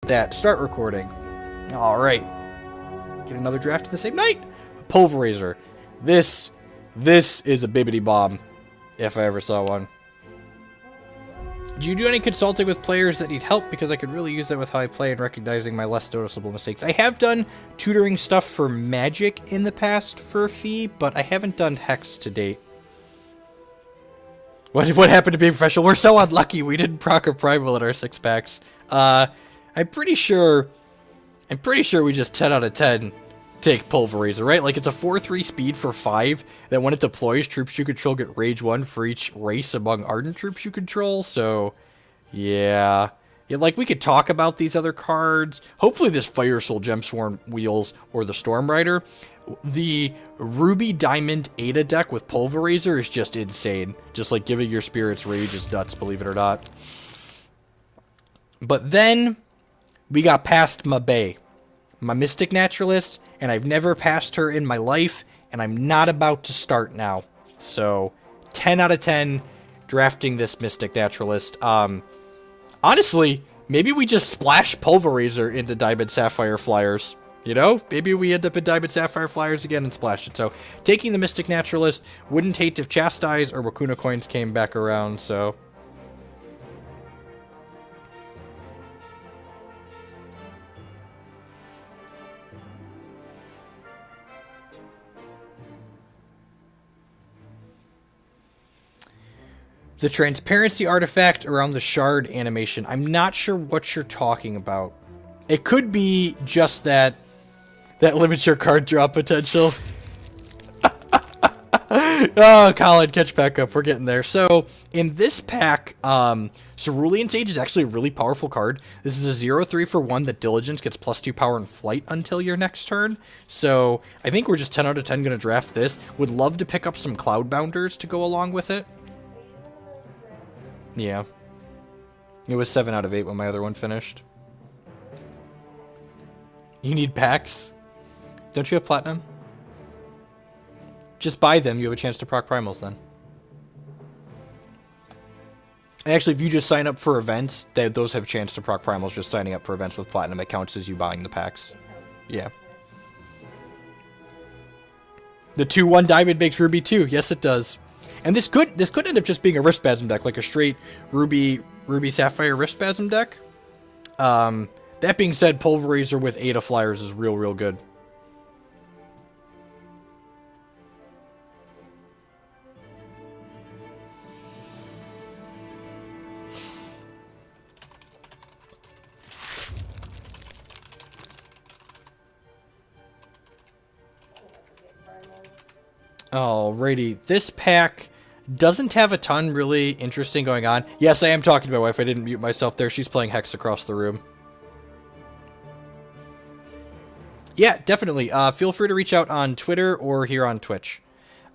that. Start recording. Alright. Get another draft in the same night. Pulverizer. This is a bibbity bomb, if I ever saw one. Do you do any consulting with players that need help? Because I could really use that with how I play and recognizing my less noticeable mistakes. I have done tutoring stuff for Magic in the past for a fee, but I haven't done Hex to date. What happened to being professional? We're so unlucky we didn't proc a Primal in our 6-packs. I'm pretty sure we just 10 out of 10 take Pulverizer, right? Like, it's a 4-3 speed for 5 that when it deploys, troops you control get Rage 1 for each race among Ardent troops you control, so yeah. Yeah, like, we could talk about these other cards. Hopefully this Fire Soul Gemsworn Wheels or the Storm Rider. The Ruby Diamond Ada deck with Pulverizer is just insane. Just like giving your spirits rage is nuts, believe it or not. But then we got past my Bae, my Mystic Naturalist, and I've never passed her in my life, and I'm not about to start now. So 10 out of 10 drafting this Mystic Naturalist. Honestly, maybe we just splash Pulverizer into Diamond Sapphire Flyers. You know, maybe we end up in Diamond Sapphire Flyers again and splash it. So, taking the Mystic Naturalist, wouldn't hate if Chastise or Wakuna Coins came back around, so. The transparency artifact around the shard animation. I'm not sure what you're talking about. It could be just that limits your card draw potential. Oh, Colin, catch back up. We're getting there. So, in this pack, Cerulean Sage is actually a really powerful card. This is a 0-3 for 1 that Diligence gets +2 power and flight until your next turn. So, I think we're just 10 out of 10 going to draft this. Would love to pick up some Cloudbounders to go along with it. Yeah. It was 7 out of 8 when my other one finished. You need packs? Don't you have Platinum? Just buy them, you have a chance to proc Primals then. And actually, if you just sign up for events, those have a chance to proc Primals. Just signing up for events with Platinum, it counts as you buying the packs. Yeah. The 2-1 Diamond makes Ruby 2. Yes, it does. And this could end up just being a Rift Spasm deck, like a straight Ruby Sapphire Rift Spasm deck. That being said, Pulverizer with Ada Flyers is real good. Alrighty, this pack doesn't have a ton really interesting going on. Yes, I am talking to my wife. I didn't mute myself there. She's playing Hex across the room. Yeah, definitely. Feel free to reach out on Twitter or here on Twitch.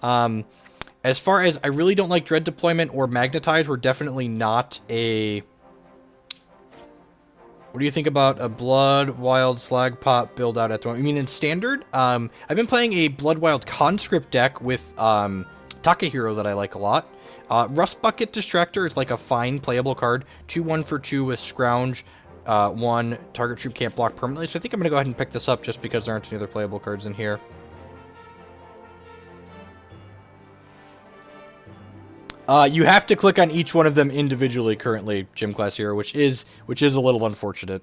As far as I really don't like Dread Deployment or Magnetize, we're definitely not a... What do you think about a Blood Wild Slag Pot build out at the moment? You mean in Standard? I've been playing a Blood Wild Conscript deck with Takahiro that I like a lot. Rust Bucket Distractor is like a fine playable card. 2-1 for 2 with Scrounge. 1, target troop can't block permanently. So I think I'm going to go ahead and pick this up just because there aren't any other playable cards in here. You have to click on each one of them individually currently, Gym Class Hero, which is a little unfortunate.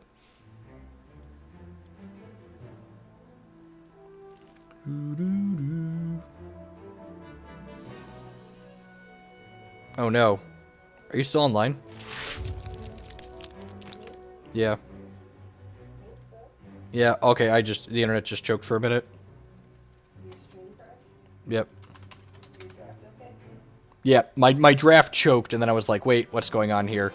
Oh no. Are you still online? Yeah. Yeah, okay, the internet just choked for a minute. Yep. Yeah, my draft choked, and then I was like, wait, what's going on here?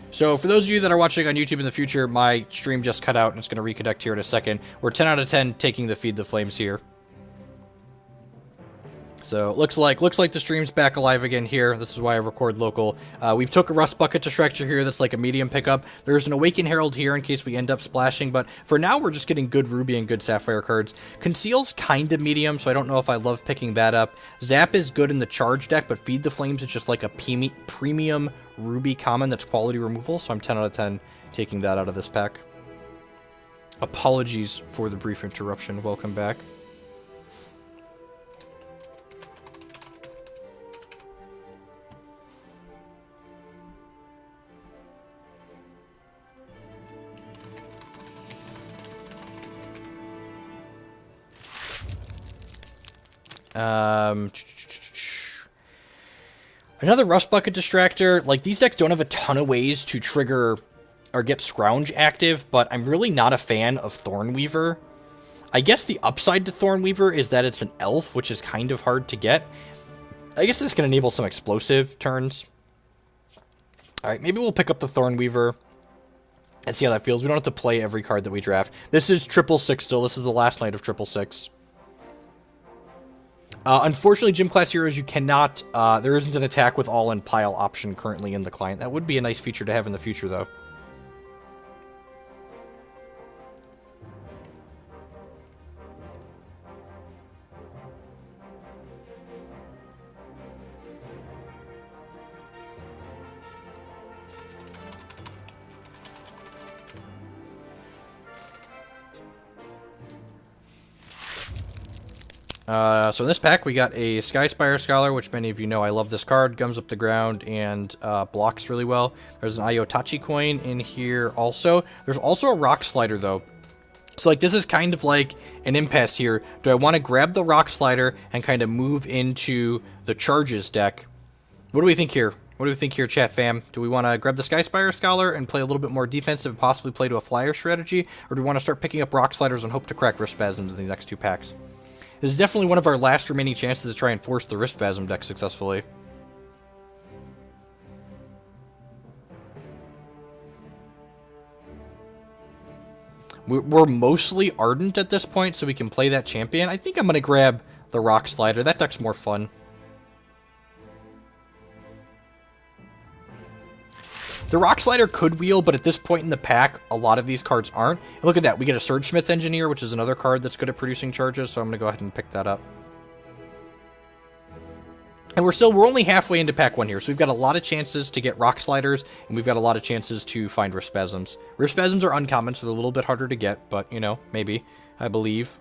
So, for those of you that are watching on YouTube in the future, my stream just cut out, and it's going to reconnect here in a second. We're 10 out of 10 taking the Feed the Flames here. So, looks like the stream's back alive again here. This is why I record local. We've took a Rust Bucket Distractor here that's like a medium pickup. There's an Awaken Herald here in case we end up splashing, but for now we're just getting good Ruby and good Sapphire cards. Conceal's kind of medium, so I don't know if I love picking that up. Zap is good in the charge deck, but Feed the Flames is just like a premium Ruby common that's quality removal, so I'm 10 out of 10 taking that out of this pack. Apologies for the brief interruption. Welcome back. Another Rust Bucket Distractor. Like, these decks don't have a ton of ways to trigger or get Scrounge active, but I'm really not a fan of Thornweaver. I guess the upside to Thornweaver is that it's an elf, which is kind of hard to get. I guess this can enable some explosive turns. Alright, maybe we'll pick up the Thornweaver and see how that feels. We don't have to play every card that we draft. This is 666 still. This is the last night of 666. Unfortunately, Gym Class Heroes, you cannot, there isn't an attack with all in pile option currently in the client. That would be a nice feature to have in the future, though. So in this pack, we got a Skyspire Scholar, which many of you know I love this card. Gums up the ground and blocks really well. There's an Iotachi coin in here also. There's also a Rock Slider, though. So, like, this is kind of like an impasse here. Do I want to grab the Rock Slider and kind of move into the Charges deck? What do we think here? What do we think here, chat fam? Do we want to grab the Skyspire Scholar and play a little bit more defensive and possibly play to a flyer strategy? Or do we want to start picking up Rock Sliders and hope to crack Rift Spasms in these next two packs? This is definitely one of our last remaining chances to try and force the Rift Spasm deck successfully. We're mostly Ardent at this point, so we can play that champion. I think I'm going to grab the Rock Slider. That deck's more fun. The Rock Slider could wheel, but at this point in the pack, a lot of these cards aren't. And look at that. We get a Surgesmith Engineer, which is another card that's good at producing charges, so I'm going to go ahead and pick that up. And we're only halfway into pack 1 here, so we've got a lot of chances to get Rock Sliders, and we've got a lot of chances to find Rift Spasms. Rift Spasms are uncommon, so they're a little bit harder to get, but, you know, maybe, I believe.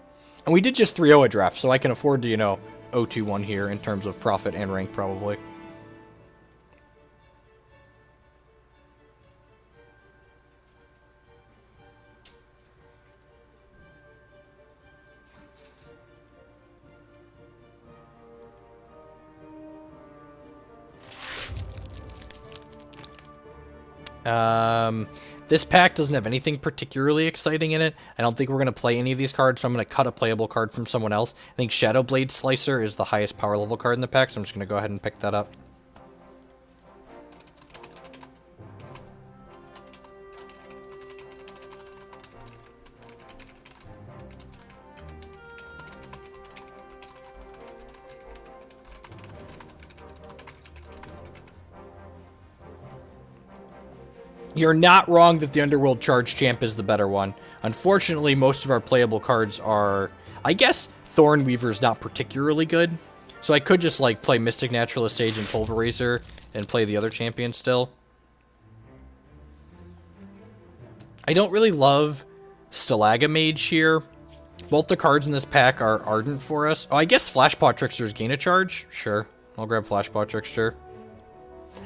And we did just 3-0 a draft, so I can afford to, you know, 0-2-1 here in terms of profit and rank, probably. This pack doesn't have anything particularly exciting in it. I don't think we're going to play any of these cards, so I'm going to cut a playable card from someone else. I think Shadowblade Slicer is the highest power level card in the pack, so I'm just going to go ahead and pick that up. You're not wrong that the Underworld Charge Champ is the better one. Unfortunately, most of our playable cards are... I guess Thornweaver's not particularly good. So I could just, like, play Mystic Naturalist, Sage, and Pulverizer and play the other champion still. I don't really love Stalagamage here. Both the cards in this pack are Ardent for us. Oh, I guess Flashpaw Tricksters gain a charge? Sure. I'll grab Flashpaw Trickster.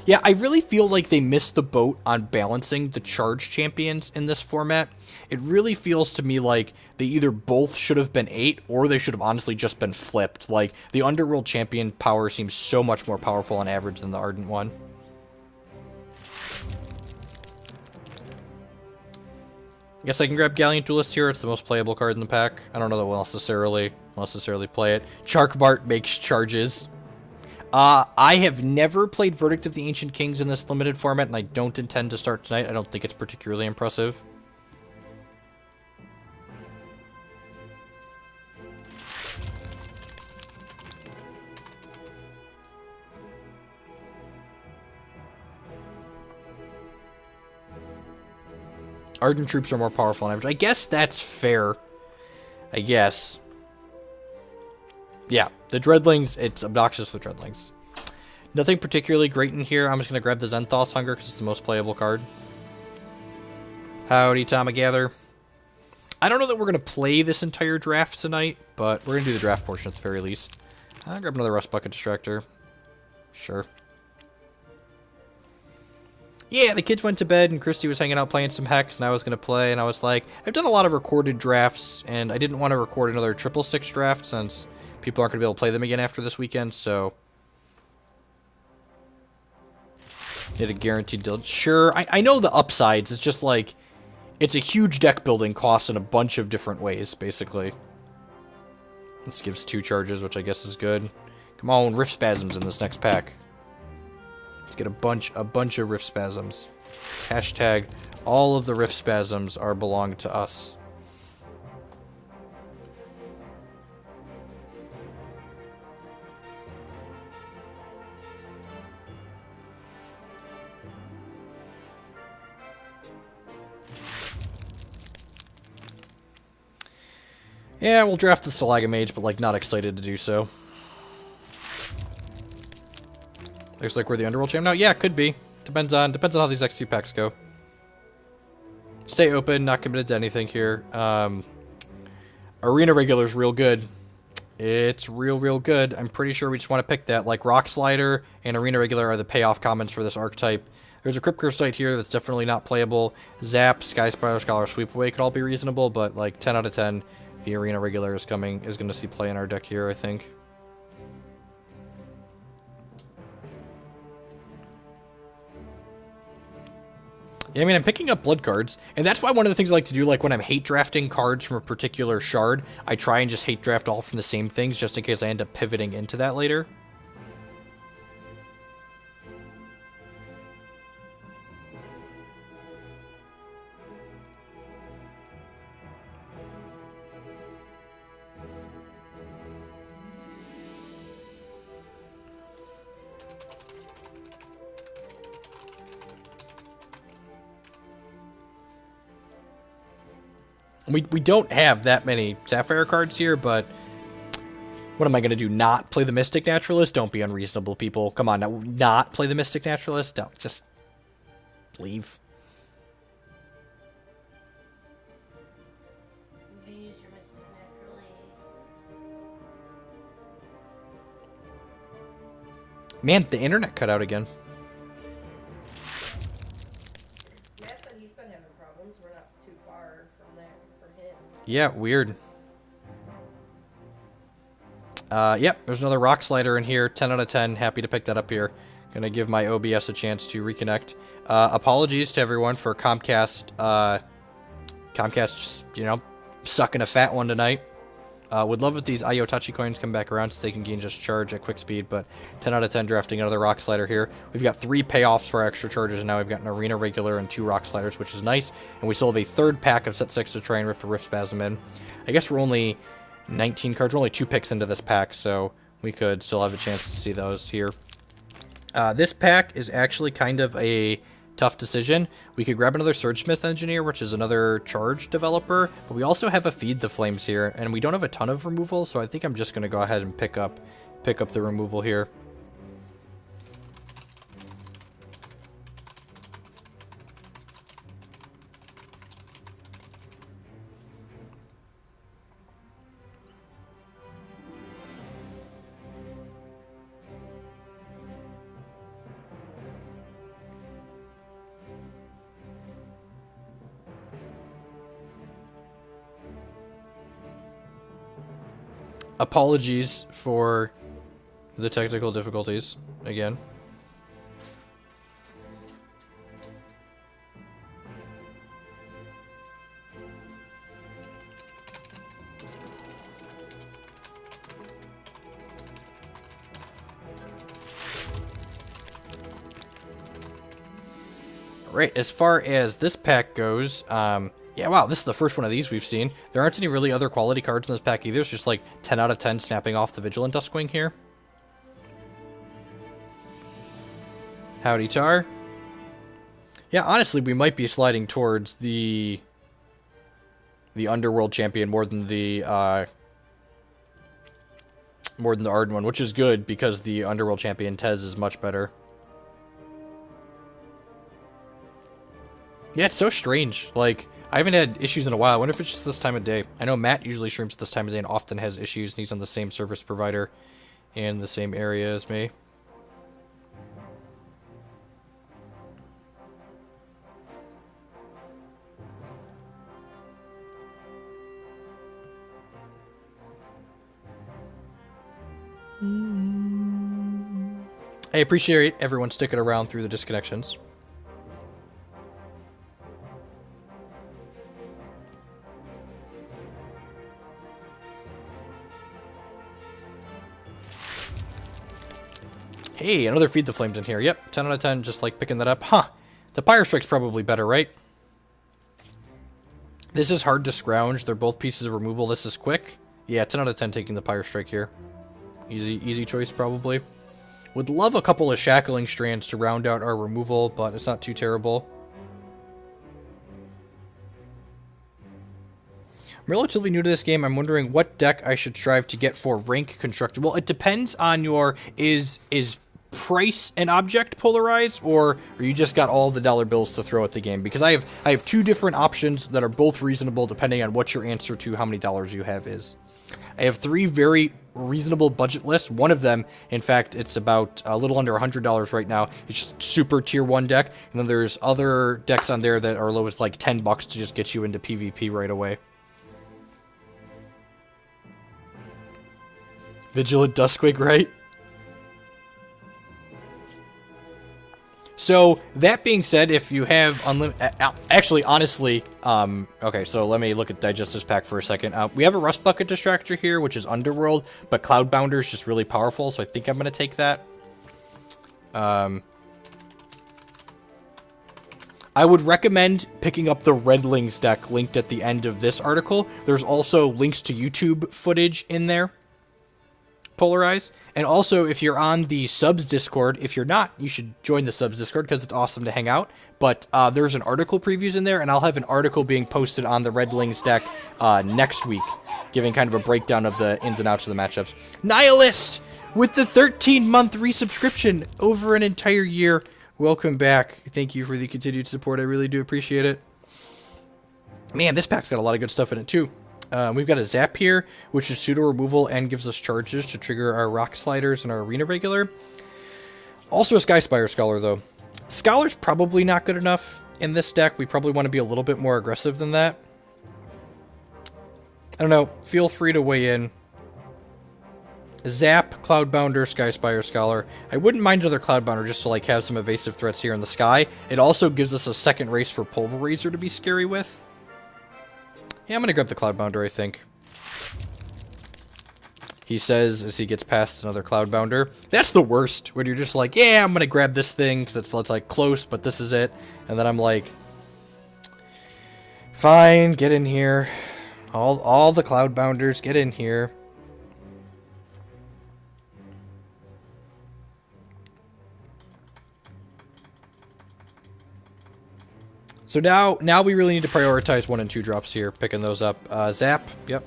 Yeah, I really feel like they missed the boat on balancing the charge champions in this format. It really feels to me like they either both should have been 8, or they should have honestly just been flipped. Like, the Underworld champion power seems so much more powerful on average than the Ardent one. I guess I can grab Gallant Duelist here. It's the most playable card in the pack. I don't know that we'll necessarily play it. Charkbart makes charges. I have never played Verdict of the Ancient Kings in this limited format, and I don't intend to start tonight. I don't think it's particularly impressive. Ardent troops are more powerful on average. I guess that's fair. I guess. Yeah, the Dreadlings, it's obnoxious with Dreadlings. Nothing particularly great in here. I'm just going to grab the Zenthos Hunger because it's the most playable card. Howdy, Tomagather. I don't know that we're going to play this entire draft tonight, but we're going to do the draft portion at the very least. I'll grab another Rust Bucket Distractor. Sure. Yeah, the kids went to bed, and Christy was hanging out playing some Hex, and I was going to play, and I was like, I've done a lot of recorded drafts, and I didn't want to record another 666 draft, since people aren't going to be able to play them again after this weekend, so... Get a guaranteed deal. Sure, I know the upsides, it's just like... It's a huge deck building cost in a bunch of different ways, basically. This gives 2 charges, which I guess is good. Come on, Rift Spasms in this next pack. Let's get a bunch of Rift Spasms. Hashtag, all of the Rift Spasms are belong to us. Yeah, we'll draft the Stalagamage, but, like, not excited to do so. Looks like we're the Underworld champ now. Yeah, could be. Depends on how these next 2 packs go. Stay open, not committed to anything here. Arena Regular's real good. It's real good. I'm pretty sure we just want to pick that. Like, Rock Slider and Arena Regular are the payoff commons for this archetype. There's a Crypt Curse Site here that's definitely not playable. Zap, Sky Spiral, Scholar, Sweep Away could all be reasonable, but, like, 10 out of 10. The Arena Regular is going to see play in our deck here, I think. Yeah, I mean, I'm picking up blood cards, and that's why one of the things I like to do, like, when I'm hate drafting cards from a particular shard, I try and just hate draft all from the same things, just in case I end up pivoting into that later. We don't have that many Sapphire cards here, but what am I going to do? Not play the Mystic Naturalist? Don't be unreasonable, people. Come on, now, not play the Mystic Naturalist? Don't, just leave. You use your Mystic Naturalist. Man, the internet cut out again. Yeah, weird. Yep, there's another Rock Slider in here. 10 out of 10. Happy to pick that up here. Gonna give my OBS a chance to reconnect. Apologies to everyone for Comcast. Comcast just, you know, sucking a fat one tonight. Would love if these Iotachi coins come back around so they can gain just charge at quick speed, but 10 out of 10 drafting another Rock Slider here. We've got 3 payoffs for our extra charges, and now we've got an Arena Regular and 2 Rock Sliders, which is nice. And we still have a 3rd pack of set 6 to try and rip the Rift Spasm in. I guess we're only 19 cards. We're only 2 picks into this pack, so we could still have a chance to see those here. This pack is actually kind of a tough decision. We could grab another Surgesmith Engineer, which is another charge developer, but we also have a Feed the Flames here, and we don't have a ton of removal, so I think I'm just going to go ahead and pick up the removal here. Apologies for the technical difficulties again. Right, as far as this pack goes, yeah, wow, this is the first one of these we've seen. There aren't any really other quality cards in this pack either. It's just like 10 out of 10 snapping off the Vigilant Duskwing here. Howdy, Tar. Yeah, honestly, we might be sliding towards the Underworld champion more than the Arden one, which is good because the Underworld champion Tez is much better. Yeah, it's so strange. Like, I haven't had issues in a while. I wonder if it's just this time of day. I know Matt usually streams at this time of day and often has issues, and he's on the same service provider in the same area as me. I appreciate everyone sticking around through the disconnections. Hey, another Feed the Flames in here. Yep, 10 out of 10, just like picking that up. Huh, the Pyre Strike's probably better, right? This is hard to scrounge. They're both pieces of removal. This is quick. Yeah, 10 out of 10 taking the Pyre Strike here. Easy choice, probably. Would love a couple of Shackling Strands to round out our removal, but it's not too terrible. I'm relatively new to this game. I'm wondering what deck I should strive to get for rank constructed. Well, it depends on your... Is price an object polarized, or you just got all the dollar bills to throw at the game? Because I have two different options that are both reasonable depending on what your answer to how many dollars you have is. I have three very reasonable budget lists. One of them, in fact, it's about a little under $100 right now. It's just super tier 1 deck, and then there's other decks on there that are low as like $10 to just get you into PvP right away. Vigilant Duskquake, right? So, that being said, if you have unlimited... Actually, honestly, okay, so let me look at Digest this pack for a second. We have a Rust Bucket Distractor here, which is Underworld, but Cloudboundr is just really powerful, so I think I'm going to take that. I would recommend picking up the Redlings deck linked at the end of this article. There's also links to YouTube footage in there. Polarize. And also, if you're on the subs Discord, if you're not, you should join the subs Discord because it's awesome to hang out. But there's an article previews in there, and I'll have an article being posted on the Redlings deck next week, giving kind of a breakdown of the ins and outs of the matchups. Nihilist with the 13-month resubscription over an entire year. Welcome back. Thank you for the continued support. I really do appreciate it. Man, this pack's got a lot of good stuff in it too. We've got a Zap here, which is pseudo removal and gives us charges to trigger our Rock Sliders and our Arena Regular. Also a Skyspire Scholar, though. Scholar's probably not good enough in this deck. We probably want to be a little bit more aggressive than that. I don't know. Feel free to weigh in. Zap, Cloudboundr, Skyspire Scholar. I wouldn't mind another Cloudboundr just to like have some evasive threats here in the sky. It also gives us a second race for Pulverizer to be scary with. Yeah, I'm going to grab the Cloudboundr, I think. He says as he gets past another Cloudboundr. That's the worst, when you're just like, yeah, I'm going to grab this thing, because it's like close, but this is it. And then I'm like, fine, get in here. All the Cloudbounders, get in here. So now we really need to prioritize 1 and 2 drops here, picking those up. Zap, yep,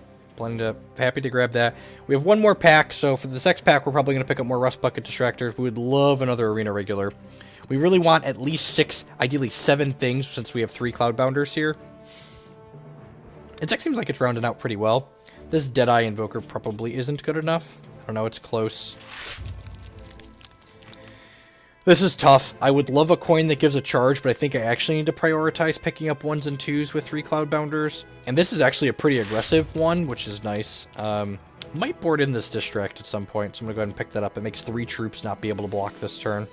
happy to grab that. We have one more pack, so for this next pack, we're probably going to pick up more Rust Bucket Distractors. We would love another Arena Regular. We really want at least 6, ideally 7 things, since we have 3 Cloudbounders here. This deck seems like it's rounding out pretty well. This Deadeye Invoker probably isn't good enough. I don't know, it's close. This is tough. I would love a coin that gives a charge, but I think I actually need to prioritize picking up 1s and 2s with 3 Cloudbounders. And this is actually a pretty aggressive one, which is nice. Might board in this Distract at some point, so I'm going to go ahead and pick that up. It makes 3 troops not be able to block this turn.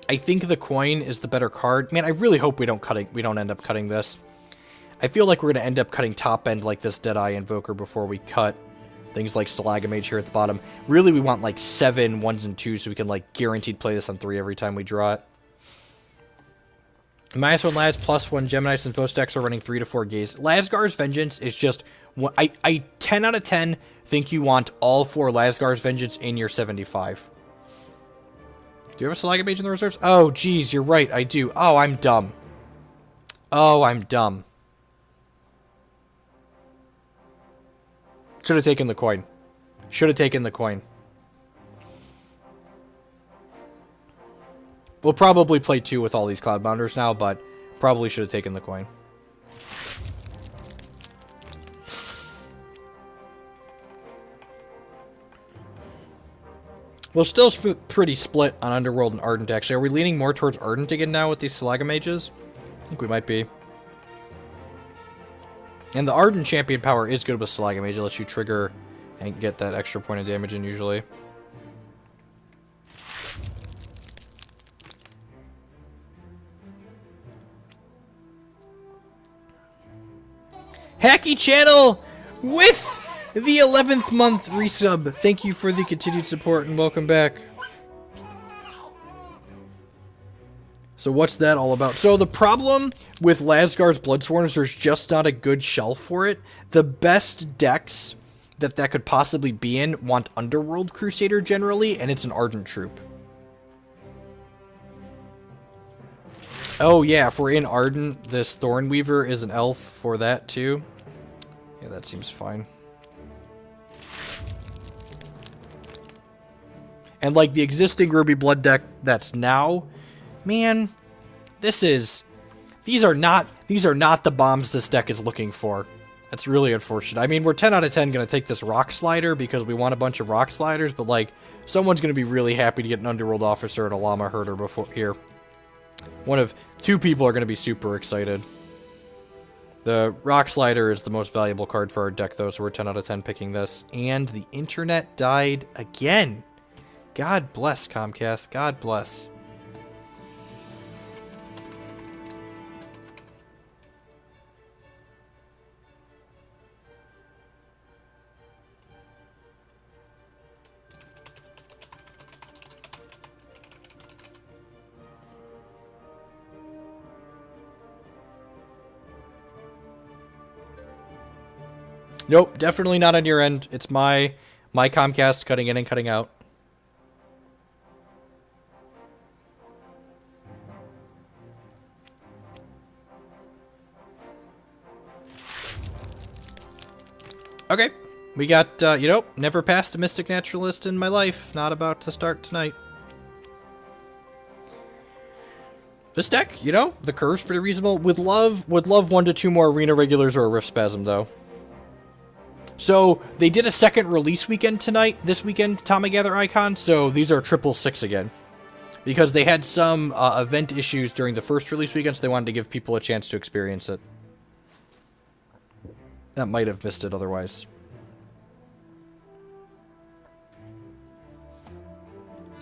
I think the coin is the better card. Man, I really hope we don't end up cutting this. I feel like we're going to end up cutting top end like this Deadeye Invoker before we cut things like Stalagamage here at the bottom. Really, we want like 7 1s and 2s so we can like guaranteed play this on 3 every time we draw it. -1 Laz, +1 Gemini, since both decks are running 3 to 4 Gaze. Lasgar's Vengeance is just... I 10 out of 10 think you want all 4 Lasgar's Vengeance in your 75. Do you have a Stalagamage in the reserves? Oh, geez, you're right, I do. Oh, I'm dumb. Oh, I'm dumb. Should have taken the coin. Should have taken the coin. We'll probably play 2 with all these Cloudbounders now, but probably should have taken the coin. We're still pretty split on Underworld and Ardent, actually. Are we leaning more towards Ardent again now with these Salaga mages? I think we might be. And the Ardent champion power is good with Salaga mage. It lets you trigger and get that extra point of damage in usually. Hacky Channel with the 11th month resub. Thank you for the continued support and welcome back. So what's that all about? So the problem with Lasgar's Bloodsworn is there's just not a good shelf for it. The best decks that could possibly be in want Underworld Crusader generally, and it's an Ardent troop. Oh yeah, if we're in Ardent, this Thornweaver is an elf for that too. Yeah, that seems fine. And like the existing Ruby Blood deck that's now, man, these are not the bombs this deck is looking for. That's really unfortunate. I mean, we're 10 out of 10 going to take this Rock Slider because we want a bunch of Rock Sliders, but like, someone's going to be really happy to get an Underworld Officer and a Llama Herder before here. One of two people are going to be super excited. The Rock Slider is the most valuable card for our deck, though, so we're 10 out of 10 picking this. And the internet died again. God bless, Comcast. God bless. Nope, definitely not on your end. It's my Comcast cutting in and cutting out. Okay, we got, never passed a Mystic Naturalist in my life. Not about to start tonight. This deck, the curve's pretty reasonable. Would love 1 to 2 more Arena Regulars or a Rift Spasm, though. So, they did a second release weekend this weekend, Tomagather Icon, so these are 666 again. Because they had some event issues during the first release weekend, so they wanted to give people a chance to experience it. That might have missed it otherwise.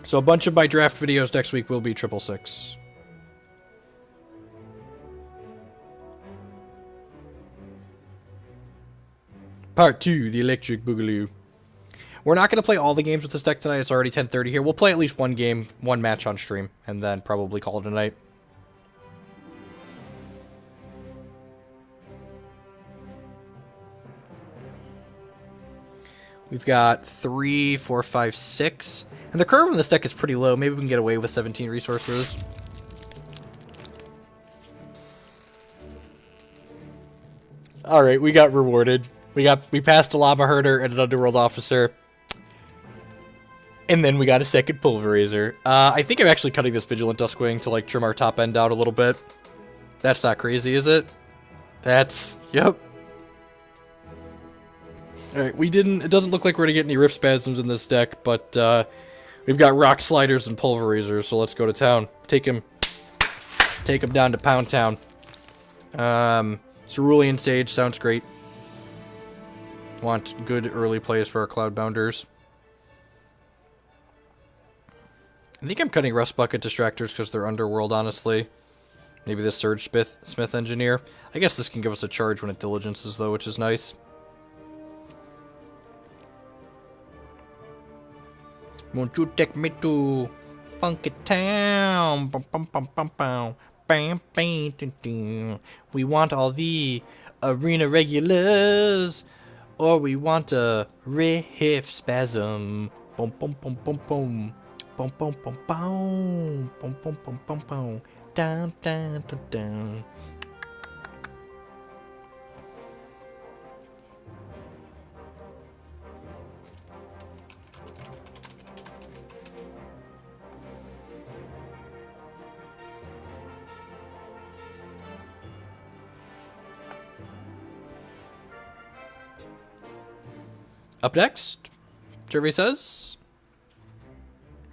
So a bunch of my draft videos next week will be 666. Part 2, the Electric Boogaloo. We're not going to play all the games with this deck tonight. It's already 10:30 here. We'll play at least one game, one match on stream, and then probably call it a night. We've got 3, 4, 5, 6. And the curve on this deck is pretty low. Maybe we can get away with 17 resources. Alright, we got rewarded. We passed a Llama Herder and an Underworld Officer. And then we got a second Pulverizer. I think I'm actually cutting this Vigilant Duskwing to, like, trim our top end out a little bit. That's not crazy, is it? Yep. Alright, it doesn't look like we're gonna get any Rift Spasms in this deck, but, we've got Rock Sliders and Pulverizers, so let's go to town. Take him down to Pound Town. Cerulean Sage sounds great. Want good early plays for our Cloudbounders. I think I'm cutting Rust Bucket Distractors because they're Underworld, honestly. Maybe this Surge Smith Engineer. I guess this can give us a charge when it diligences, though, which is nice. Won't you take me to Funky Town? Bum, bum, bum, bum, bum. Bam, bam, dun, dun. We want all the Arena Regulars, or we want a Rift Spasm. Boom, boom, boom, boom, boom. Boom, boom, boom, boom. Boom, boom, boom, boom, boom. Down, down, down, down. Up next, Jeremy says,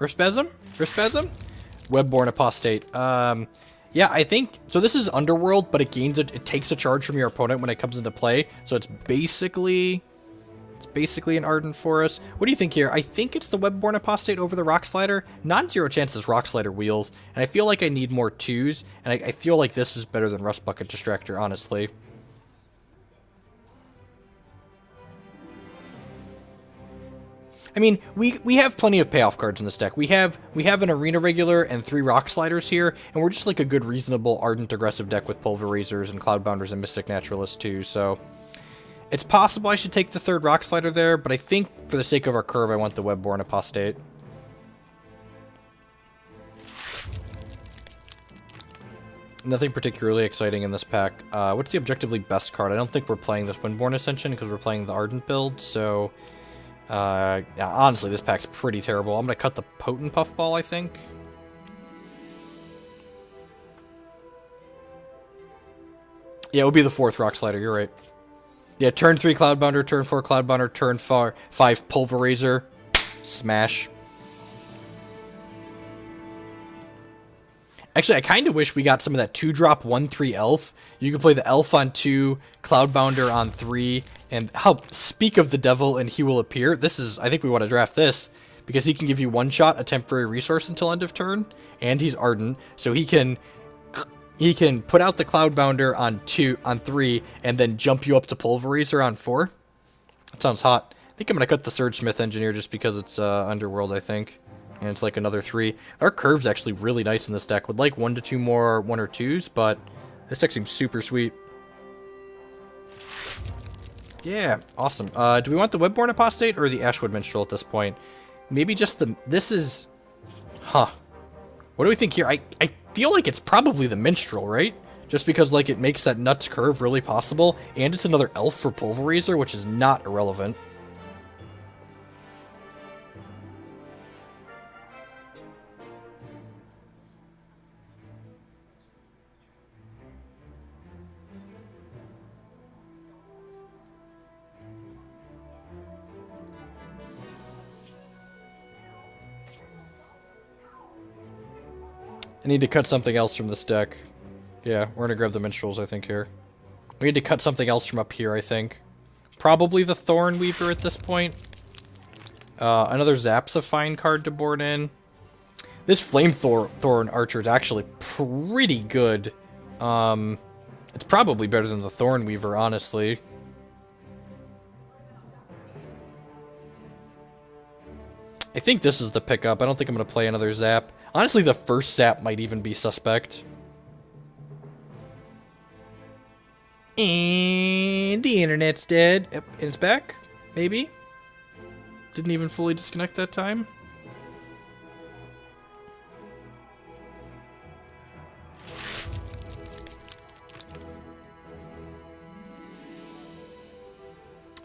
Spasm? Webborn Apostate. Yeah, I think so. This is Underworld, but it takes a charge from your opponent when it comes into play. So it's basically an Ardent Forest. What do you think here? I think it's the Webborn Apostate over the Rock Slider. Non-zero chances Rock Slider wheels, and I feel like I need more 2s, and I feel like this is better than Rust Bucket Distractor, honestly. I mean, we have plenty of payoff cards in this deck. We have an Arena Regular and 3 Rock Sliders here, and we're just like a good, reasonable, Ardent aggressive deck with Pulverizers and Cloudbounders and Mystic Naturalists too, so... It's possible I should take the 3rd Rock Slider there, but I think for the sake of our curve, I want the Webborn Apostate. Nothing particularly exciting in this pack. What's the objectively best card? I don't think we're playing this Windborn Ascension because we're playing the Ardent build, so... yeah, honestly, this pack's pretty terrible. I'm going to cut the Potent Puffball, I think. Yeah, it would be the 4th Rock Slider, you're right. Yeah, turn 3 Cloudbounder, turn 4 Cloudbounder, turn 5 Pulverizer. Smash. Actually, I kind of wish we got some of that 2-drop 1/3 Elf. You could play the Elf on 2, Cloudbounder on 3, and speak of the devil and he will appear. This is, I think we want to draft this, because he can give you 1-shot, a temporary resource until end of turn, and he's Ardent, so he can put out the Cloudbounder on 3, and then jump you up to Pulverizer on 4. That sounds hot. I think I'm going to cut the Surgesmith Engineer just because it's Underworld, I think. And it's like another 3. Our curve's actually really nice in this deck. Would like 1 to 2 more 1 or 2s, but this deck seems super sweet. Yeah, awesome. Do we want the Webborn Apostate or the Ashwood Minstrel at this point? Maybe just the... This is... Huh. What do we think here? I feel like it's probably the Minstrel, right? Just because, like, it makes that nuts curve really possible, and it's another Elf for Pulverizer, which is not irrelevant. I need to cut something else from this deck. Yeah, we're gonna grab the Minstrels, I think, here. We need to cut something else from up here, I think. Probably the Thornweaver at this point. Another Zap's a fine card to board in. This Flamethorn Archer is actually pretty good. It's probably better than the Thornweaver, honestly. I think this is the pickup. I don't think I'm going to play another Zap. Honestly, the first Zap might even be suspect. And the internet's dead. Yep, and it's back. Maybe. Didn't even fully disconnect that time.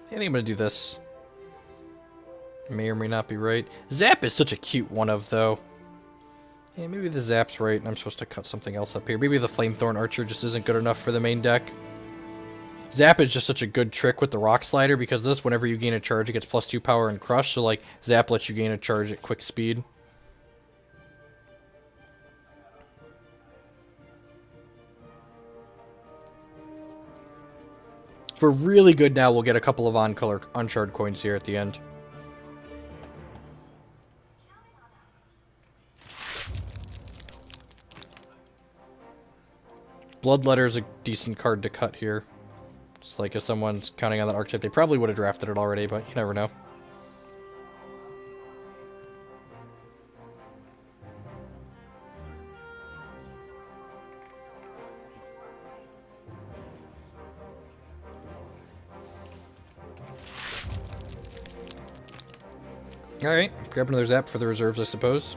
I think I'm going to do this. May or may not be right. Zap is such a cute one of, though. Yeah, maybe the Zap's right, and I'm supposed to cut something else up here. Maybe the Flamethorn Archer just isn't good enough for the main deck. Zap is just such a good trick with the Rock Slider, because this, whenever you gain a charge, it gets +2 power and crush, so, like, Zap lets you gain a charge at quick speed. If we're really good now, we'll get a couple of on-shard coins here at the end. Bloodletter is a decent card to cut here. It's like if someone's counting on that archetype, they probably would have drafted it already, but you never know. Alright, grab another Zap for the reserves, I suppose.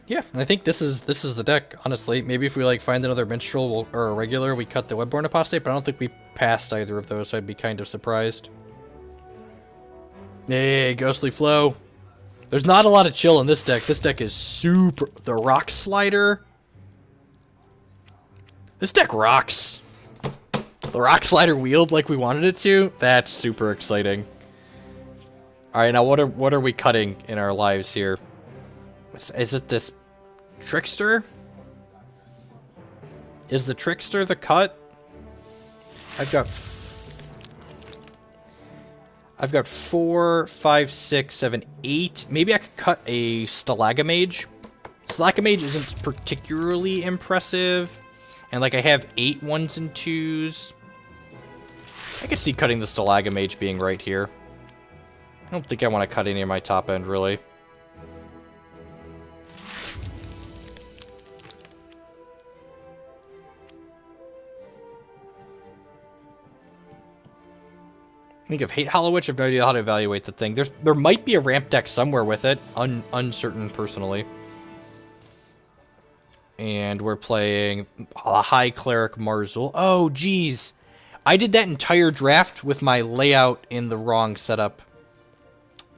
Yeah, I think this is the deck, honestly. Maybe if we, like, find another Minstrel or a regular, we cut the Webborn Apostate, but I don't think we passed either of those, so I'd be kind of surprised. Hey, Ghostly Flow. There's not a lot of chill in this deck. This deck is super... The Rock Slider This deck rocks. The Rock Slider wheeled like we wanted it to. That's super exciting. All right, now what are we cutting in our lives here? Is it this Trickster? Is the Trickster the cut? I've got 4, 5, 6, 7, 8. Maybe I could cut a Stalagamage. Stalagamage isn't particularly impressive. And like I have 8 1s and 2s. I could see cutting the Stalagamage being right here. I don't think I want to cut any of my top end, really. I think of Hate Hollow Witch. I have no idea how to evaluate the thing. There might be a ramp deck somewhere with it. Uncertain, personally. And we're playing a High Cleric Marzul. Oh, geez. I did that entire draft with my layout in the wrong setup.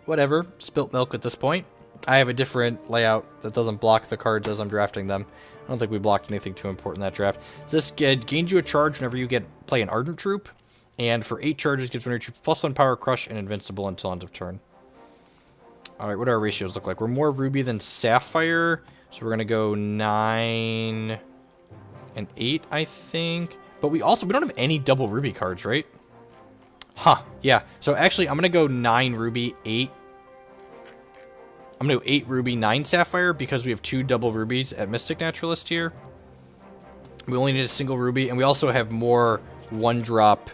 Whatever. Spilt milk at this point. I have a different layout that doesn't block the cards as I'm drafting them. I don't think we blocked anything too important in that draft. This gains you a charge whenever you play an Ardent Troop. And for 8 charges, gives one of your troops +1 power, crush, and invincible until end of turn. Alright, what do our ratios look like? We're more Ruby than Sapphire. So we're going to go 9 and 8, I think. But we don't have any double Ruby cards, right? Huh, yeah. So actually, I'm going to go 9 Ruby, 8. I'm going to go 8 Ruby, 9 Sapphire, because we have 2 double Rubies at Mystic Naturalist here. We only need a single Ruby, and we also have more one-drop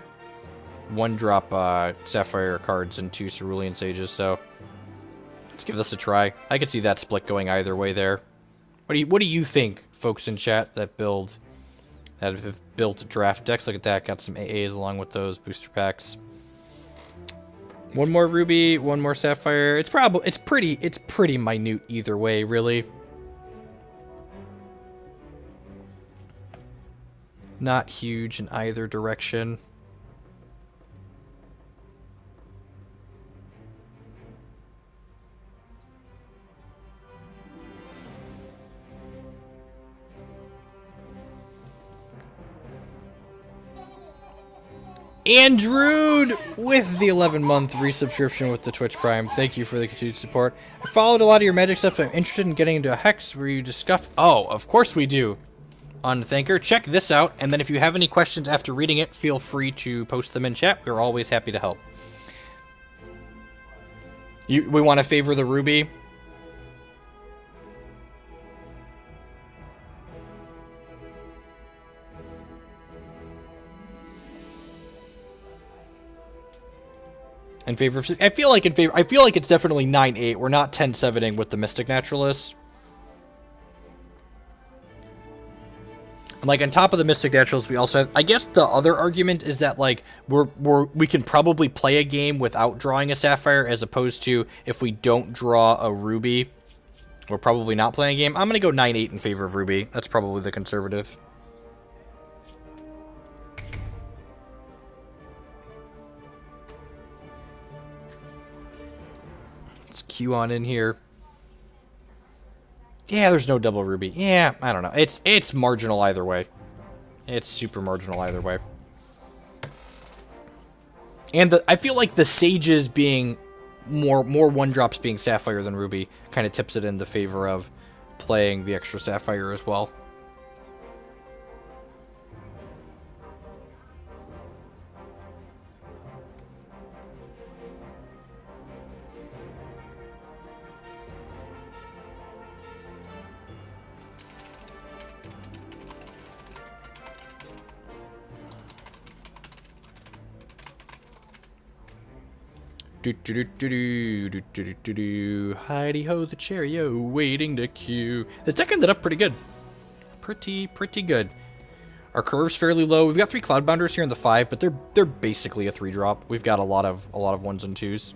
Sapphire cards and 2 Cerulean Sages, so let's give this a try. I could see that split going either way there. What do you think, folks in chat that have built draft decks? Look at that, got some AAs along with those booster packs. One more Ruby, one more Sapphire. It's pretty minute either way, really. Not huge in either direction. Andrew with the 11-month resubscription with the Twitch Prime. Thank you for the continued support. I followed a lot of your Magic stuff, but I'm interested in getting into a Hex where you discuss... Oh, of course we do. On Thanker, check this out, and then if you have any questions after reading it, feel free to post them in chat. We're always happy to help. We want to favor the Ruby. In favor of, I feel like it's definitely 9-8. We're not 10-7ing with the Mystic Naturalists. And like on top of the Mystic Naturalists, we also have, I guess the other argument is that like we can probably play a game without drawing a Sapphire, as opposed to if we don't draw a Ruby, we're probably not playing a game. I'm gonna go 9-8 in favor of Ruby. That's probably the conservative. Q on in here. Yeah, there's no double Ruby. Yeah, I don't know. It's marginal either way. It's super marginal either way. And I feel like the Sages being more one-drops being Sapphire than Ruby kind of tips it in the favor of playing the extra Sapphire as well. Heidi ho the cherry-o, waiting to queue. The deck ended up pretty good. Pretty good. Our curve's fairly low. We've got 3 Cloudbounders here in the 5, but they're basically a 3-drop. We've got a lot of 1s and 2s.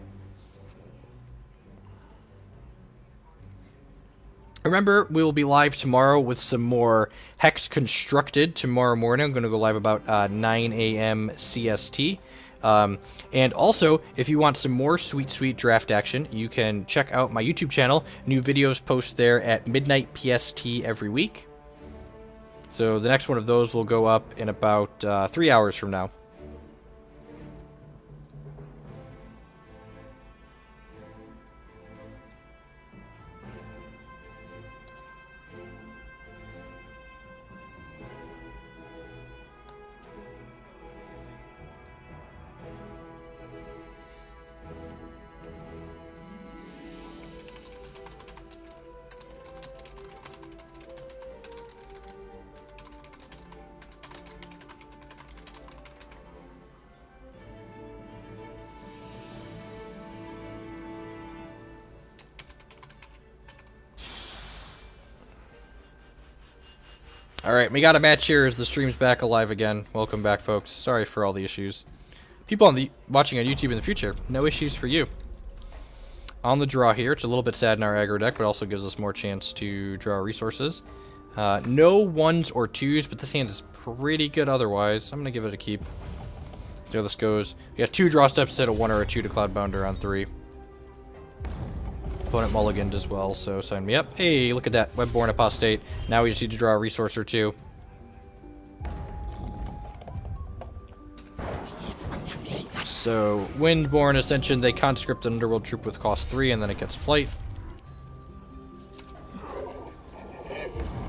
Remember, we'll be live tomorrow with some more Hex Constructed tomorrow morning. I'm going to go live about 9 a.m. CST. And also, if you want some more sweet draft action, you can check out my YouTube channel. New videos post there at midnight PST every week. So the next one of those will go up in about 3 hours from now. Alright, we got a match here as the stream's back alive again. Welcome back, folks. Sorry for all the issues. People watching on YouTube in the future, no issues for you. On the draw here, it's a little bit sad in our aggro deck, but also gives us more chance to draw resources. No 1s or 2s, but this hand is pretty good otherwise. I'm going to give it a keep. See how this goes. We got 2 draw steps instead of 1 or a 2 to Cloudbounder on 3. Opponent mulliganed as well, so sign me up. Hey, look at that. Webborn Apostate. Now we just need to draw a resource or 2. So, Windborn Ascension, they conscript an Underworld troop with cost 3, and then it gets Flight.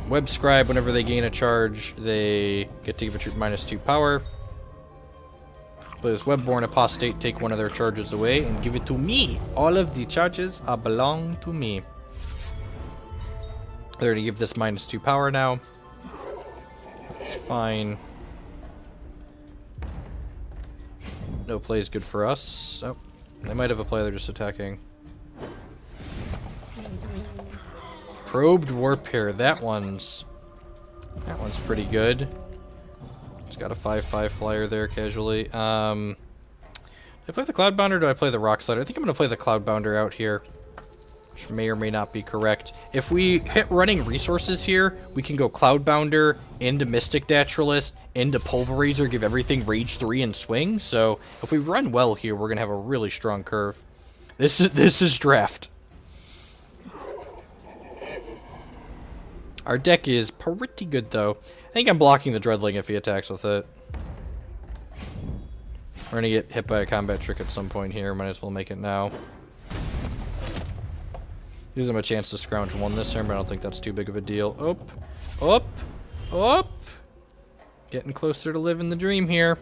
Web Scribe, whenever they gain a charge, they get to give a troop -2 power. Play this Webborn Apostate, take one of their charges away, and give it to me! All of the charges belong to me. They're going to give this -2 power now. That's fine. No play is good for us. Oh, they might have a play, they're just attacking. Probed Warpair, that one's pretty good. It's got a 5/5 flyer there casually. Do I play the Cloudbounder or do I play the Rock Slider? I think I'm going to play the Cloudbounder out here, which may or may not be correct. If we hit running resources here, we can go Cloudbounder into Mystic Naturalist, into Pulverizer, give everything Rage 3 and swing. So if we run well here, we're going to have a really strong curve. This is draft. Our deck is pretty good though. I think I'm blocking the Dreadling if he attacks with it. We're going to get hit by a combat trick at some point here. Might as well make it now. Gives him a chance to scrounge 1 this turn, but I don't think that's too big of a deal. Up. Getting closer to living the dream here.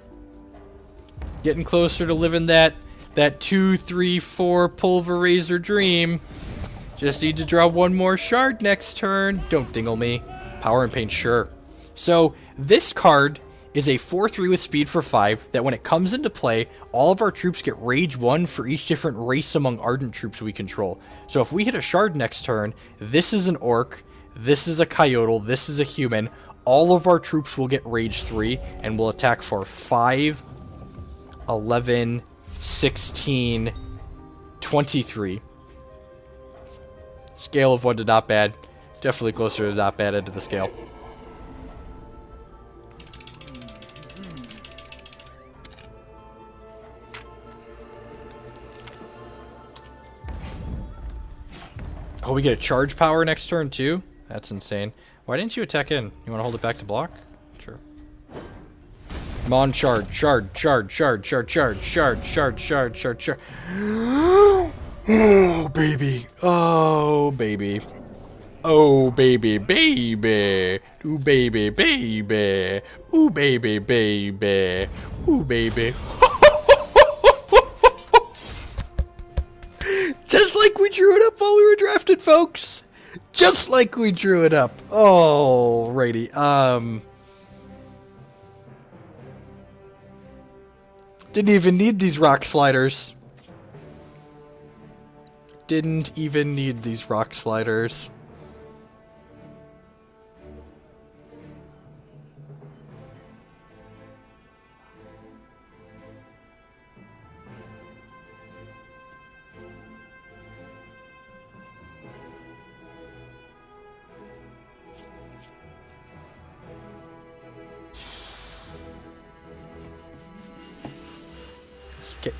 Getting closer to living that 2, 3, 4 Pulverizer dream. Just need to draw 1 more shard next turn. Don't dingle me. Power and Pain, sure. So, this card is a 4/3 with speed for 5 that when it comes into play, all of our troops get Rage 1 for each different race among Ardent troops we control. So if we hit a shard next turn, this is an Orc, this is a Coyote, this is a human, all of our troops will get Rage 3 and will attack for 5, 11, 16, 23. Scale of 1 to not bad. Definitely closer to not bad end of the scale. Oh, we get a charge power next turn too? That's insane. Why didn't you attack in? You want to hold it back to block? Sure. Come on, shard. Oh, baby. Oh, baby. Oh, baby, baby. Ooh, baby, baby. Ooh, baby, baby. Ooh, baby. Just like we drew it up while we were drafted, folks. Just like we drew it up. Alrighty. Didn't even need these rock sliders. Didn't even need these rock sliders.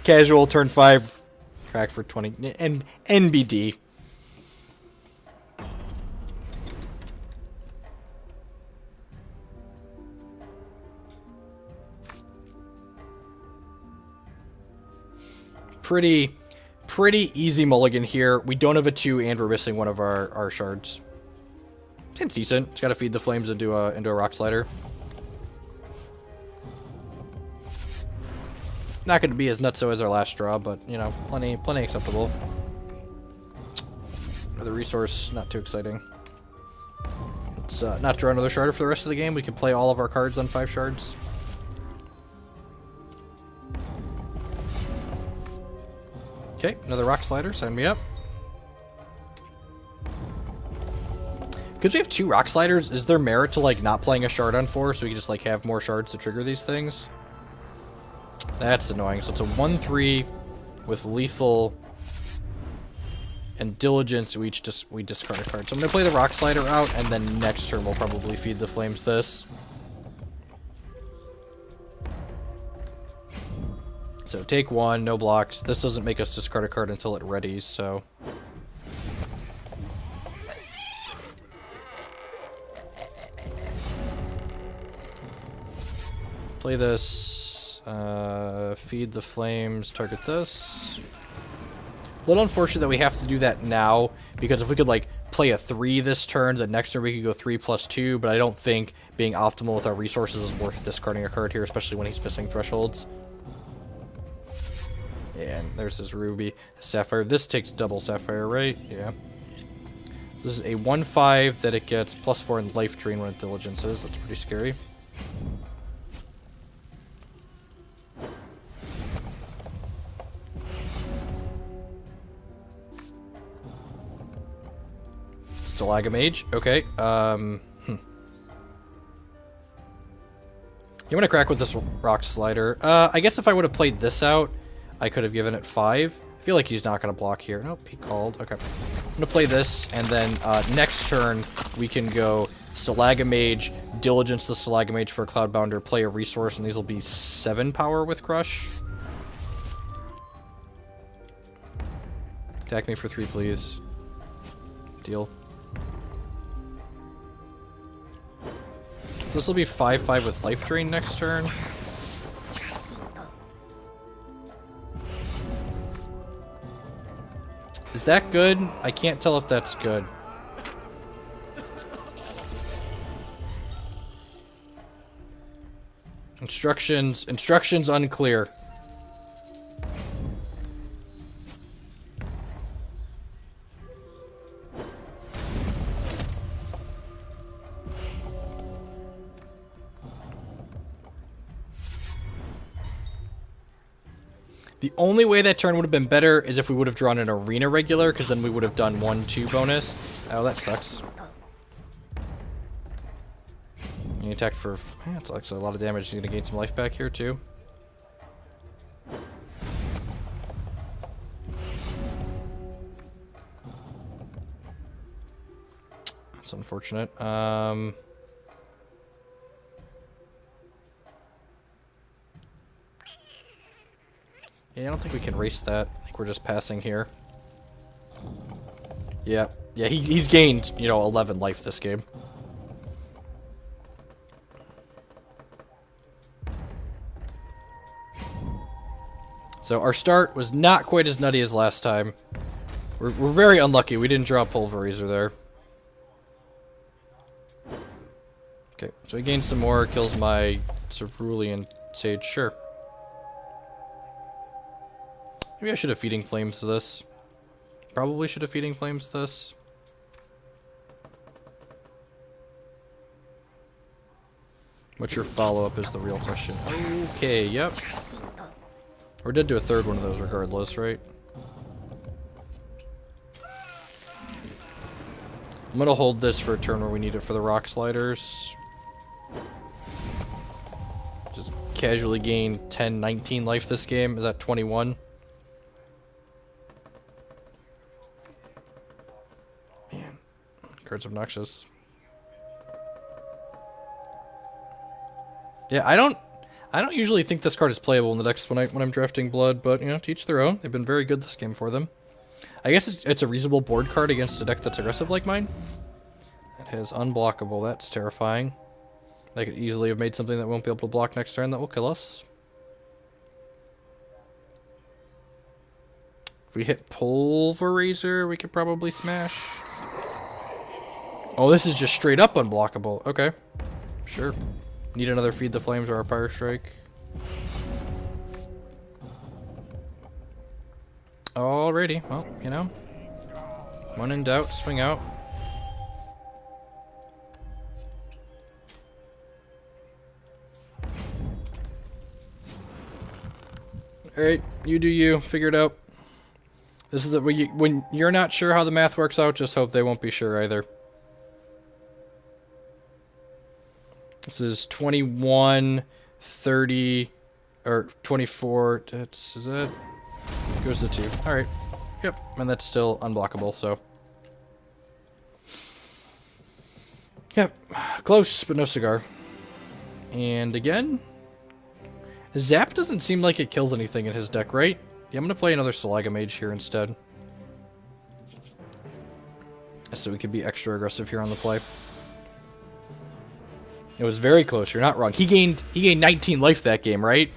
Casual turn 5, crack for 20, and NBD. pretty easy mulligan here. We don't have a 2 and we're missing one of our shards. It's decent. It's got to feed the flames into a rock slider. Not going to be as nutso as our last draw, but you know, plenty acceptable. Another resource, not too exciting. Let's not draw another shard for the rest of the game. We can play all of our cards on 5 shards. Okay, another rock slider. Sign me up. Because we have 2 rock sliders, is there merit to like not playing a shard on 4 so we can just like have more shards to trigger these things? That's annoying. So it's a 1/3 with lethal and diligence. We discard a card. So I'm gonna play the rock slider out, and then next turn we'll probably feed the flames this. So take 1, no blocks. This doesn't make us discard a card until it readies. So. Play this, feed the flames, target this. A little unfortunate that we have to do that now, because if we could like play a 3 this turn, the next turn we could go 3+2, but I don't think being optimal with our resources is worth discarding a card here, especially when he's missing thresholds. Yeah, and there's his ruby, sapphire. This takes double sapphire, right? Yeah. This is a 1/5 that it gets +4 in life drain when it diligences. That's pretty scary. Stalagamage. Okay. You want to crack with this rock slider. I guess if I would have played this out, I could have given it 5. I feel like he's not going to block here. Nope, he called. Okay. I'm going to play this, and then next turn we can go Stalagamage, Diligence the Stalagamage for a Cloudbounder, play a resource, and these will be 7 power with Crush. Attack me for 3, please. Deal. So this will be 5/5 with Life Drain next turn. Is that good? I can't tell if that's good. Instructions unclear. The only way that turn would have been better is if we would have drawn an arena regular, because then we would have done 1/2 bonus. Oh, that sucks. You attacked for... that's actually a lot of damage. You're going to gain some life back here, too. That's unfortunate. Yeah, I don't think we can race that. I think we're just passing here. Yeah. Yeah, he's gained, you know, 11 life this game. So our start was not quite as nutty as last time. We're very unlucky. We didn't draw Pulverizer there. Okay, so he gains some more, kills my Cerulean Sage. Sure. Maybe I should have Feeding Flames this. Probably should have Feeding Flames this. What's your follow-up is the real question. Okay, yep. We're dead to a third one of those regardless, right? I'm gonna hold this for a turn where we need it for the rock sliders. Just casually gain 10, 19 life this game. Is that 21? Man, card's obnoxious. Yeah, I don't usually think this card is playable in the decks when I'm drafting Blood, but you know, to each their own. They've been very good this game for them. I guess it's a reasonable board card against a deck that's aggressive like mine. It has unblockable. That's terrifying. They could easily have made something that won't be able to block next turn that will kill us. If we hit Pulverizer, we could probably smash. Oh, this is just straight up unblockable. Okay. Sure. Need another Feed the Flames or a Fire Strike. Alrighty. Well, you know. When in doubt, swing out. Alright, you do you. Figure it out. This is the when you're not sure how the math works out, just hope they won't be sure either. This is 21, 30, or 24. That's is that? Goes to 2. All right. Yep, and that's still unblockable. So. Yep, close, but no cigar. And again, Zap doesn't seem like it kills anything in his deck, right? Yeah, I'm gonna play another Solagamage here instead. So we could be extra aggressive here on the play. It was very close, you're not wrong. He gained 19 life that game, right?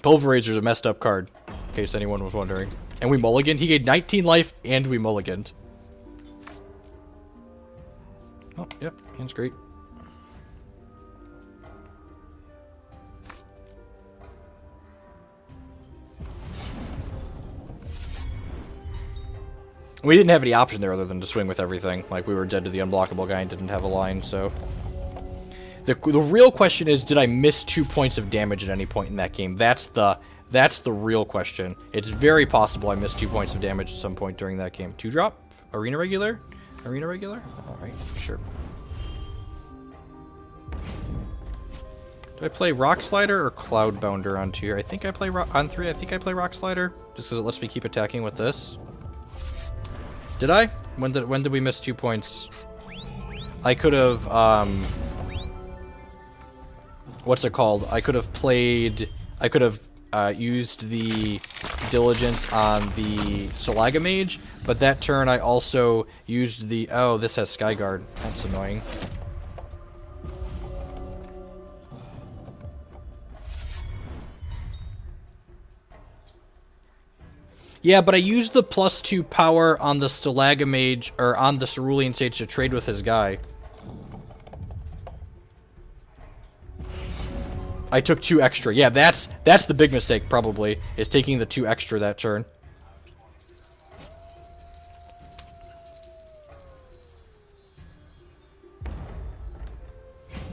Pulverizer's a messed up card, in case anyone was wondering. And we mulliganed. He gained 19 life and we mulliganed. Oh, yep, hand's great. We didn't have any option there other than to swing with everything. Like, we were dead to the unblockable guy and didn't have a line, so... The real question is, did I miss 2 points of damage at any point in that game? That's the real question. It's very possible I missed 2 points of damage at some point during that game. 2-drop? Arena regular? Arena regular? Alright, sure. Did I play Rock Slider or Cloud Bounder on 2 here? I think I play on 3. I think I play Rock Slider, just because it lets me keep attacking with this. Did I? When did we miss 2 points? I could have, what's it called? I could have used the Diligence on the Solagamage, but that turn I also used the, oh, this has Skyguard. That's annoying. Yeah, but I used the +2 power on the Stalagmage, or on the Cerulean Sage to trade with his guy. I took 2 extra. Yeah, that's the big mistake, probably, is taking the 2 extra that turn.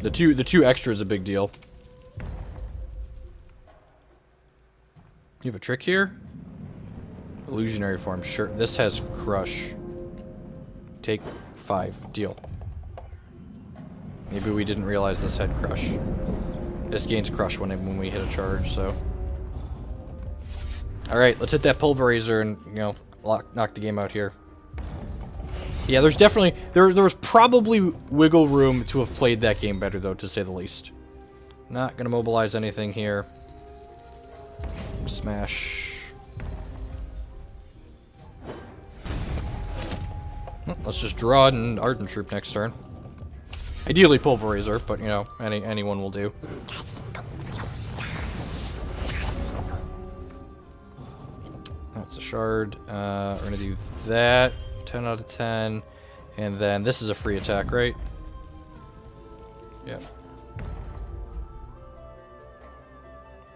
The two extra is a big deal. You have a trick here? Illusionary form, sure. This has Crush. Take 5. Deal. Maybe we didn't realize this had Crush. This gains Crush when we hit a charge, so. Alright, let's hit that Pulverizer and, you know, knock the game out here. Yeah, there's definitely... There was probably wiggle room to have played that game better, though, to say the least. Not gonna mobilize anything here. Smash... Let's just draw an Ardent Troop next turn. Ideally Pulverizer, but you know, anyone will do. That's a shard. We're gonna do that. 10 out of 10. And then this is a free attack, right? Yeah.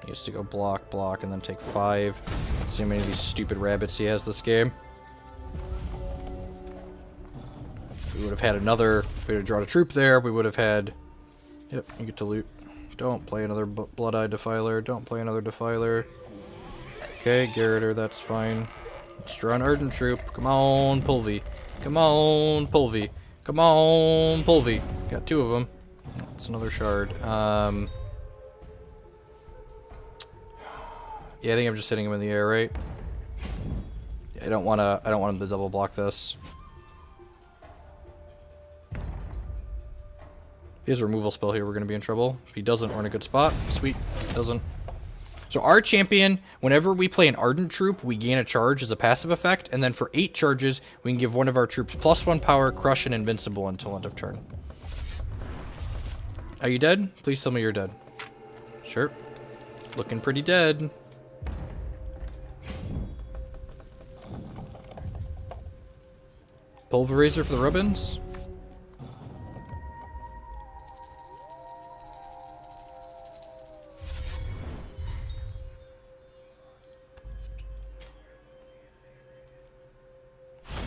He has to go block, block, and then take 5. See how many of these stupid rabbits he has this game. We would have had another, if we would have drawn a troop there, we would have had, yep, you get to loot. Don't play another Blood-Eye Defiler, don't play another Defiler. Okay, Garroter, that's fine. Let's draw an Ardent Troop. Come on, Pulvy. Come on, Pulvy. Come on, Pulvy. Got 2 of them. That's another shard. Yeah, I think I'm just hitting him in the air, right? Yeah, I don't want him to double block this. He has a removal spell here, we're going to be in trouble. If he doesn't, we're in a good spot. Sweet. Doesn't. So our champion, whenever we play an Ardent Troop, we gain a charge as a passive effect, and then for 8 charges, we can give one of our troops +1 power, crush, and invincible until end of turn. Are you dead? Please tell me you're dead. Sure. Looking pretty dead. Pulverizer for the ribbons.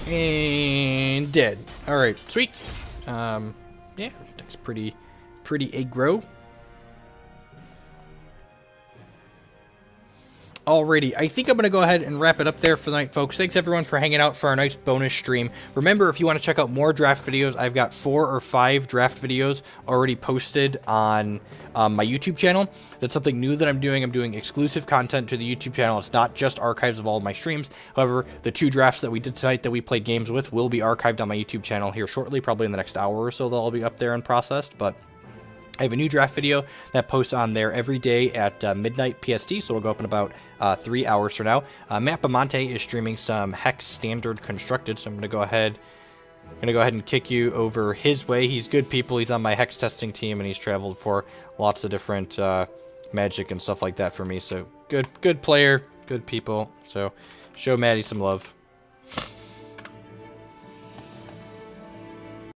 And dead. Alright, sweet. Yeah, that's pretty aggro. Alrighty, I think I'm going to go ahead and wrap it up there for the night, folks. Thanks, everyone, for hanging out for our nice bonus stream. Remember, if you want to check out more draft videos, I've got 4 or 5 draft videos already posted on my YouTube channel. That's something new that I'm doing. I'm doing exclusive content to the YouTube channel. It's not just archives of all of my streams. However, the 2 drafts that we did tonight that we played games with will be archived on my YouTube channel here shortly, probably in the next hour or so. They'll all be up there and processed, but I have a new draft video that posts on there every day at midnight PST, so it'll go up in about 3 hours from now. Matt Bamonte is streaming some Hex Standard Constructed, so I'm going to go ahead and kick you over his way. He's good people. He's on my Hex testing team, and he's traveled for lots of different magic and stuff like that for me. So good player, good people. So show Maddie some love.